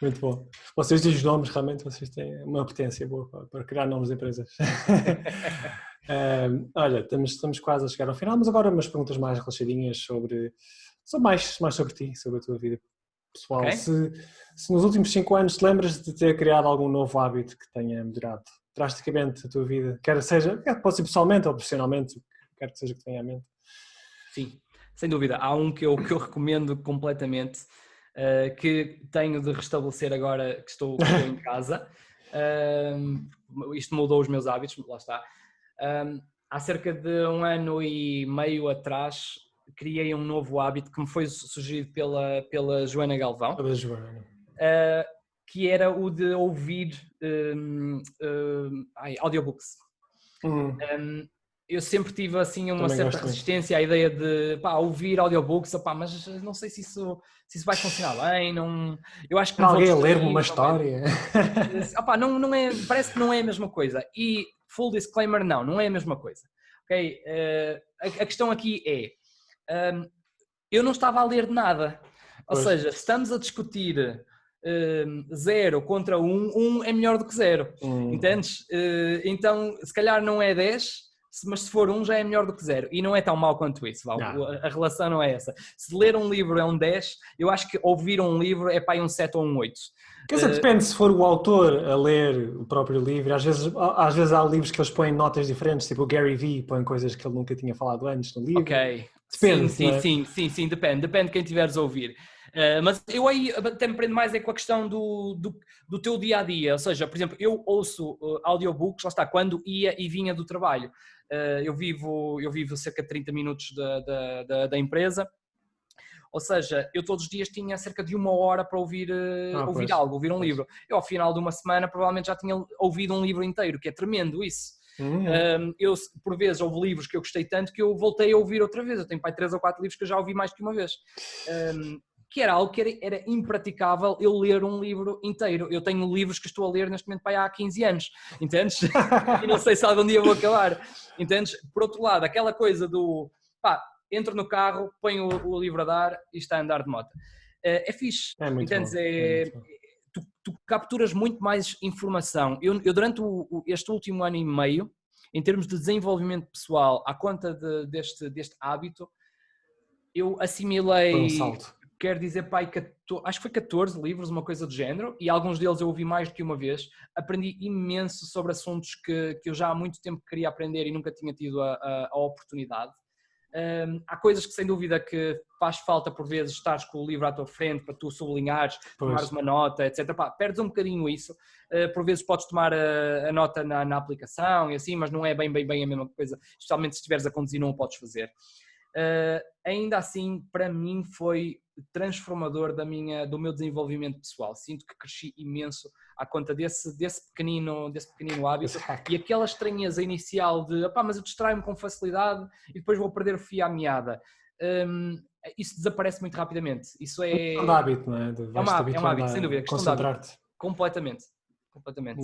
Speaker 1: Muito bom. Vocês dizem os nomes, realmente vocês têm uma potência boa para criar nomes de empresas. Olha, estamos quase a chegar ao final, mas agora umas perguntas mais relaxadinhas mais sobre ti, sobre a tua vida pessoal.
Speaker 2: Okay.
Speaker 1: Se nos últimos 5 anos te lembras de ter criado algum novo hábito que tenha melhorado drasticamente a tua vida, quer pode ser pessoalmente ou profissionalmente, quer que seja que tenha à mente.
Speaker 2: Sim, sem dúvida. Há um que eu recomendo completamente, que tenho de restabelecer agora que estou em casa. Isto mudou os meus hábitos, lá está. Há cerca de 1 ano e meio atrás criei um novo hábito que me foi sugerido pela Joana Galvão.
Speaker 1: Pela Joana.
Speaker 2: Que era o de ouvir audiobooks. Eu sempre tive assim uma certa resistência à ideia de ouvir audiobooks, mas não sei se isso vai funcionar bem, não. Eu acho que
Speaker 1: alguém a ler-me uma história.
Speaker 2: Não é, parece que não é a mesma coisa. E full disclaimer, não é a mesma coisa. Ok? A questão aqui é, eu não estava a ler nada. Ou seja, estamos a discutir 0 contra 1 é melhor do que 0. Entendes? Então, se calhar não é 10, mas se for 1 já é melhor do que 0. E não é tão mau quanto isso. A relação não é essa. Se ler um livro é um 10, eu acho que ouvir um livro é para aí um 7 ou um 8.
Speaker 1: Quer dizer, depende se for o autor a ler o próprio livro. Às vezes há livros que eles põem notas diferentes, tipo o Gary Vee põe coisas que ele nunca tinha falado antes no livro.
Speaker 2: Ok.
Speaker 1: Depende,
Speaker 2: sim, depende de quem tiveres a ouvir. Mas eu aí até me prendo mais com a questão do teu dia-a-dia, ou seja, por exemplo, eu ouço audiobooks, lá está, quando ia e vinha do trabalho. Eu vivo cerca de 30 minutos da empresa, ou seja, eu todos os dias tinha cerca de 1 hora para ouvir ouvir um livro. Eu ao final de uma semana provavelmente já tinha ouvido um livro inteiro, que é tremendo isso. Eu por vezes houve livros que eu gostei tanto que eu voltei a ouvir outra vez. Eu tenho 3 ou 4 livros que eu já ouvi mais que uma vez. Que era algo que era impraticável eu ler um livro inteiro. Eu tenho livros que estou a ler neste momento há 15 anos, entendes? E não sei se algum dia vou acabar, entendes? Por outro lado, aquela coisa do entro no carro, ponho o livro a dar e está a andar de moto. É fixe, entendes? Tu capturas muito mais informação. Eu durante este último ano e meio, em termos de desenvolvimento pessoal, à conta deste hábito, eu assimilei...
Speaker 1: Foi um salto.
Speaker 2: Quer dizer, acho que foi 14 livros, uma coisa do género, e alguns deles eu ouvi mais do que uma vez. Aprendi imenso sobre assuntos que eu já há muito tempo queria aprender e nunca tinha tido a oportunidade. Há coisas que sem dúvida que faz falta por vezes estares com o livro à tua frente para tu sublinhares, tomares uma nota, etc. Perdes um bocadinho isso. Por vezes podes tomar a nota na aplicação e assim, mas não é bem a mesma coisa, especialmente se estiveres a conduzir não o podes fazer. Ainda assim, para mim foi transformador do meu desenvolvimento pessoal. Sinto que cresci imenso à conta desse pequenino hábito e aquela estranheza inicial de mas eu distraio-me com facilidade e depois vou perder o fio à meada. Isso desaparece muito rapidamente. Isso é
Speaker 1: um hábito, não é?
Speaker 2: É um hábito, sem dúvida.
Speaker 1: Concentrar-te.
Speaker 2: Completamente.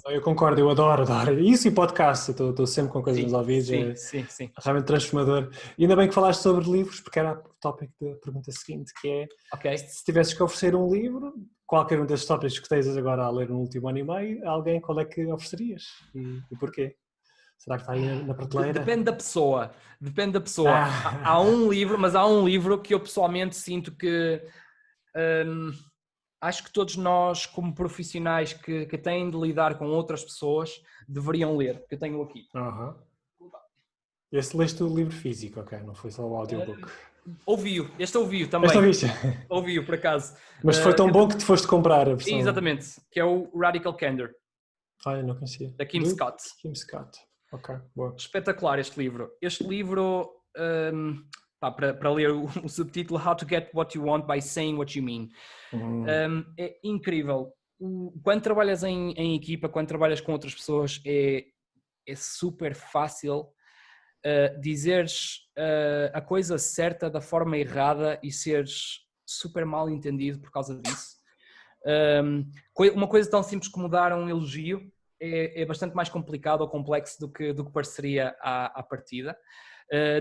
Speaker 1: Eu concordo, eu adoro. Isso e podcast, estou sempre com coisas nos ouvidos.
Speaker 2: Sim.
Speaker 1: Realmente transformador. E ainda bem que falaste sobre livros, porque era o tópico da pergunta seguinte, que é, se tivesses que oferecer um livro, qualquer um destes tópicos que estejas agora a ler no último ano e meio, alguém, qual é que oferecerias? E porquê? Será que está aí na prateleira?
Speaker 2: Depende da pessoa. Há um livro que eu pessoalmente sinto que... acho que todos nós, como profissionais que têm de lidar com outras pessoas, deveriam ler, que eu tenho aqui.
Speaker 1: Esse leste o livro físico, ok? Não foi só o audiobook.
Speaker 2: Ouvi-o também. Ouvi-o, por acaso.
Speaker 1: Mas foi tão bom que te foste comprar a versão.
Speaker 2: Exatamente, que é o Radical Candor.
Speaker 1: Não conhecia.
Speaker 2: Da Kim Scott.
Speaker 1: Kim Scott. Ok, boa.
Speaker 2: Espetacular este livro. Este livro, para ler o subtítulo, How to Get What You Want by Saying What You Mean. É incrível. Quando trabalhas em equipa, quando trabalhas com outras pessoas, é super fácil dizeres a coisa certa da forma errada e seres super mal entendido por causa disso. Uma coisa tão simples como dar um elogio é bastante mais complicado ou complexo do que pareceria à partida.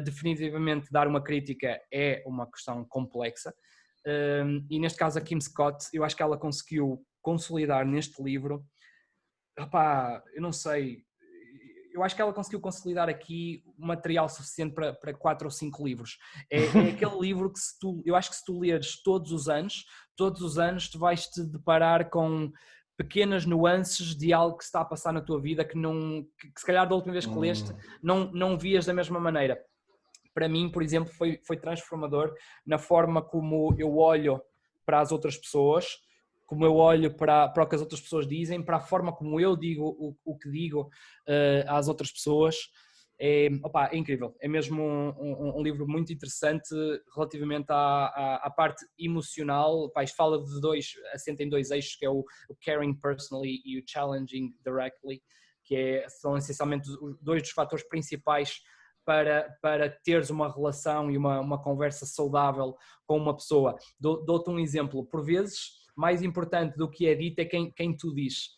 Speaker 2: Definitivamente dar uma crítica é uma questão complexa, e neste caso a Kim Scott, eu acho que ela conseguiu consolidar neste livro, eu não sei, eu acho que ela conseguiu consolidar aqui material suficiente para 4 ou 5 livros. É aquele livro que eu acho que se tu leres todos os anos tu vais te deparar com pequenas nuances de algo que se está a passar na tua vida que se calhar da última vez que leste não vias da mesma maneira. Para mim, por exemplo, foi transformador na forma como eu olho para as outras pessoas, como eu olho para o que as outras pessoas dizem, para a forma como eu digo o que digo às outras pessoas. É incrível, é mesmo um livro muito interessante relativamente à parte emocional. Isto fala assenta em 2 eixos, que é o caring personally e o challenging directly, que são essencialmente 2 dos fatores principais para teres uma relação e uma conversa saudável com uma pessoa. Dou-te um exemplo, por vezes mais importante do que é dito é quem tu dizes.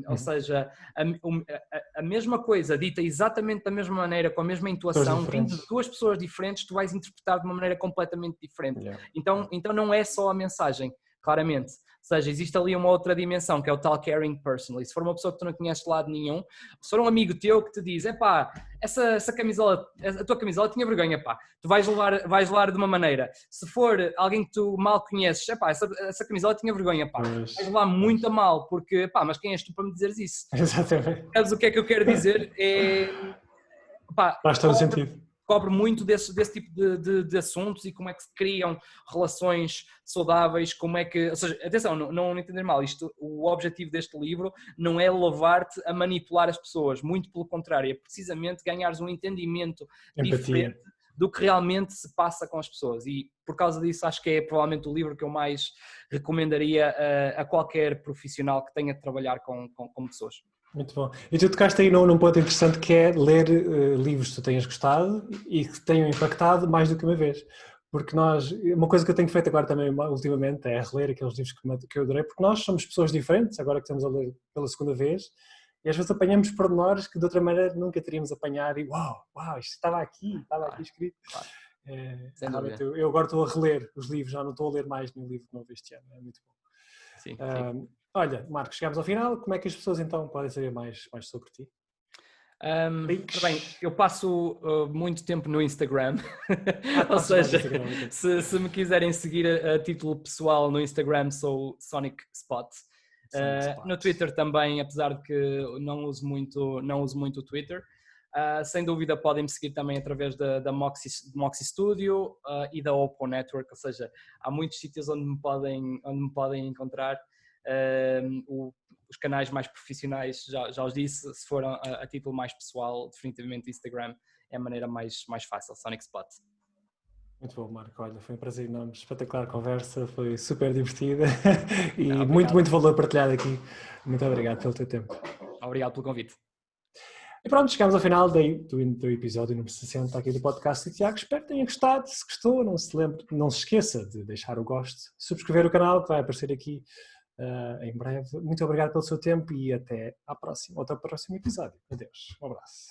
Speaker 2: Ou seja, a mesma coisa dita exatamente da mesma maneira, com a mesma intuação, vindo de 2 pessoas diferentes, tu vais interpretar de uma maneira completamente diferente. Então não é só a mensagem, claramente. Ou seja, existe ali uma outra dimensão, que é o tal caring personally. Se for uma pessoa que tu não conheces de lado nenhum, se for um amigo teu que te diz, essa camisola, a tua camisola tinha vergonha, tu vais levar de uma maneira. Se for alguém que tu mal conheces, essa camisola tinha vergonha, vais levar muito a mal, porque, mas quem és tu para me dizeres isso?
Speaker 1: Exatamente.
Speaker 2: Mas o que é que eu quero dizer
Speaker 1: faz todo sentido.
Speaker 2: Cobre muito desse tipo de assuntos e como é que se criam relações saudáveis, como é que... Ou seja, atenção, não entender mal, o objetivo deste livro não é levar-te a manipular as pessoas, muito pelo contrário, é precisamente ganhares um entendimento diferente do que realmente se passa com as pessoas, e por causa disso acho que é provavelmente o livro que eu mais recomendaria a qualquer profissional que tenha de trabalhar com pessoas.
Speaker 1: Muito bom. E tu tocaste aí num ponto interessante, que é ler livros que tu tenhas gostado e que tenham impactado mais do que uma vez. Porque uma coisa que eu tenho feito agora também ultimamente é reler aqueles livros que eu adorei, porque nós somos pessoas diferentes, agora que estamos a ler pela segunda vez, e às vezes apanhamos pormenores que de outra maneira nunca teríamos apanhado, e uau, isto estava aqui escrito. Realmente eu agora estou a reler os livros, já não estou a ler mais nenhum livro novo este ano, é muito bom.
Speaker 2: Sim.
Speaker 1: Olha, Marcos, chegámos ao final. Como é que as pessoas então podem saber mais sobre ti?
Speaker 2: Bem, eu passo muito tempo no Instagram, ou seja, se me quiserem seguir a título pessoal no Instagram, sou Sonic Spot. No Twitter também, apesar de que não uso muito o Twitter. Sem dúvida podem me seguir também através da Moxie Studio e da Oppo Network, ou seja, há muitos sítios onde me podem encontrar. Os canais mais profissionais, já os disse, se for a título mais pessoal, definitivamente Instagram é a maneira mais fácil, Sonic Spot.
Speaker 1: Muito bom, Marco. Olha, foi um prazer enorme, espetacular conversa, foi super divertida e muito valor partilhado aqui. Muito obrigado pelo teu tempo.
Speaker 2: Obrigado pelo convite.
Speaker 1: E pronto, chegamos ao final do episódio número 60 aqui do podcast do Tiago. Espero que tenha gostado. Se gostou, não se esqueça de deixar o gosto, subscrever o canal que vai aparecer aqui em breve. Muito obrigado pelo seu tempo e até ao próximo episódio. Adeus. Um abraço.